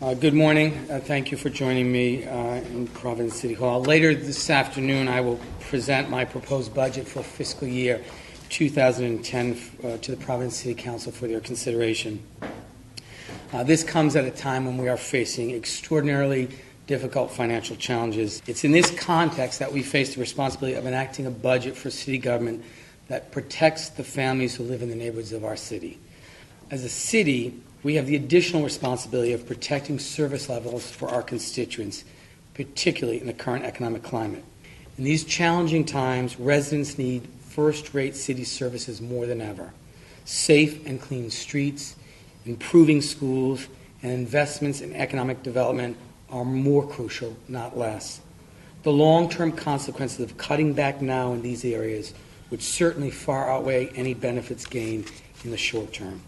Good morning. Thank you for joining me in Providence City Hall. Later this afternoon, I will present my proposed budget for fiscal year 2010 to the Providence City Council for their consideration. This comes at a time when we are facing extraordinarily difficult financial challenges. It's in this context that we face the responsibility of enacting a budget for city government that protects the families who live in the neighborhoods of our city. As a city, we have the additional responsibility of protecting service levels for our constituents, particularly in the current economic climate. In these challenging times, residents need first-rate city services more than ever. Safe and clean streets, improving schools, and investments in economic development are more crucial, not less. The long-term consequences of cutting back now in these areas would certainly far outweigh any benefits gained in the short term.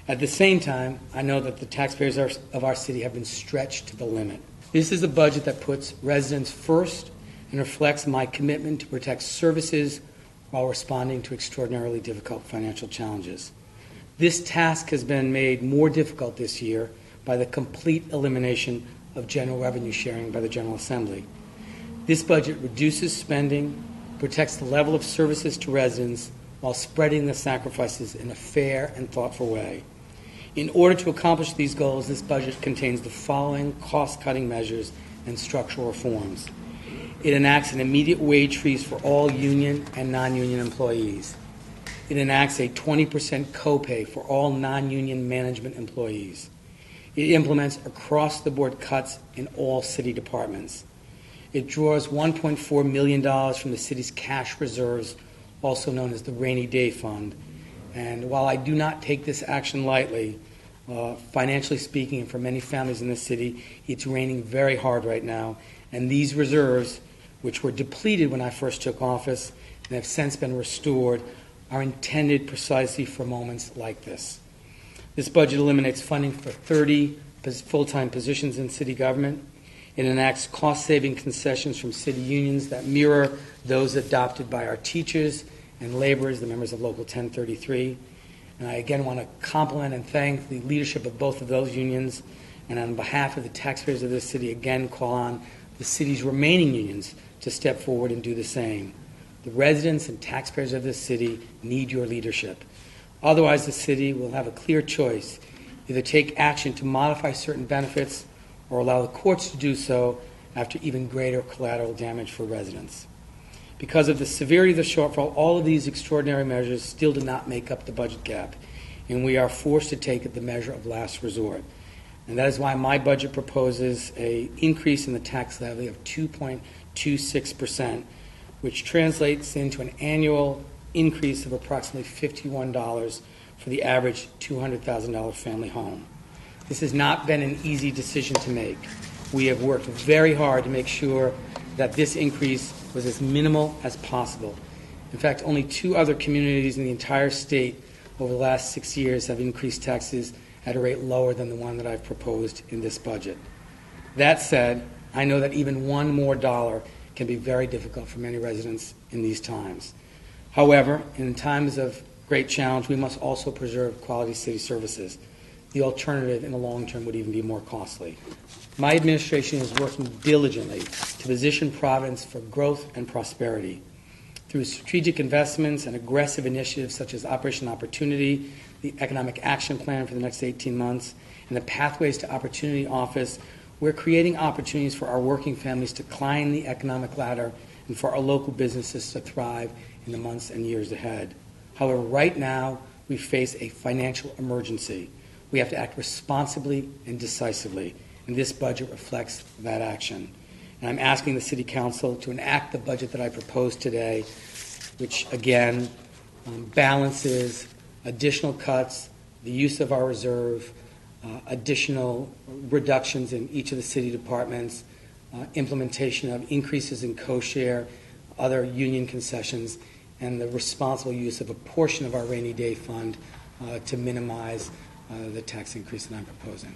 At the same time, I know that the taxpayers of our city have been stretched to the limit. This is a budget that puts residents first and reflects my commitment to protect services while responding to extraordinarily difficult financial challenges. This task has been made more difficult this year by the complete elimination of general revenue sharing by the General Assembly. This budget reduces spending, protects the level of services to residents, while spreading the sacrifices in a fair and thoughtful way. In order to accomplish these goals, this budget contains the following cost-cutting measures and structural reforms. It enacts an immediate wage freeze for all union and non-union employees. It enacts a 20% copay for all non-union management employees. It implements across-the-board cuts in all city departments. It draws $1.4 million from the city's cash reserves, also known as the Rainy Day Fund. And while I do not take this action lightly, financially speaking, and for many families in this city, it's raining very hard right now. And these reserves, which were depleted when I first took office and have since been restored, are intended precisely for moments like this. This budget eliminates funding for 30 full-time positions in city government. It enacts cost-saving concessions from city unions that mirror those adopted by our teachers and laborers, the members of Local 1033. And I again want to compliment and thank the leadership of both of those unions, and on behalf of the taxpayers of this city, again call on the city's remaining unions to step forward and do the same. The residents and taxpayers of this city need your leadership. Otherwise, the city will have a clear choice: either take action to modify certain benefits or allow the courts to do so after even greater collateral damage for residents. Because of the severity of the shortfall, all of these extraordinary measures still do not make up the budget gap, and we are forced to take the measure of last resort. And that is why my budget proposes an increase in the tax levy of 2.26%, which translates into an annual increase of approximately $51 for the average $200,000 family home. This has not been an easy decision to make. We have worked very hard to make sure that this increase was as minimal as possible. In fact, only 2 other communities in the entire state over the last 6 years have increased taxes at a rate lower than the one that I've proposed in this budget. That said, I know that even one more dollar can be very difficult for many residents in these times. However, in times of great challenge, we must also preserve quality city services. The alternative in the long term would even be more costly. My administration is working diligently to position Providence for growth and prosperity. Through strategic investments and aggressive initiatives such as Operation Opportunity, the Economic Action Plan for the next 18 months, and the Pathways to Opportunity Office, we're creating opportunities for our working families to climb the economic ladder and for our local businesses to thrive in the months and years ahead. However, right now, we face a financial emergency. We have to act responsibly and decisively, and this budget reflects that action. And I'm asking the City Council to enact the budget that I proposed today, which again balances additional cuts, the use of our reserve, additional reductions in each of the city departments, implementation of increases in co-share, other union concessions, and the responsible use of a portion of our rainy day fund to minimize the tax increase that I'm proposing.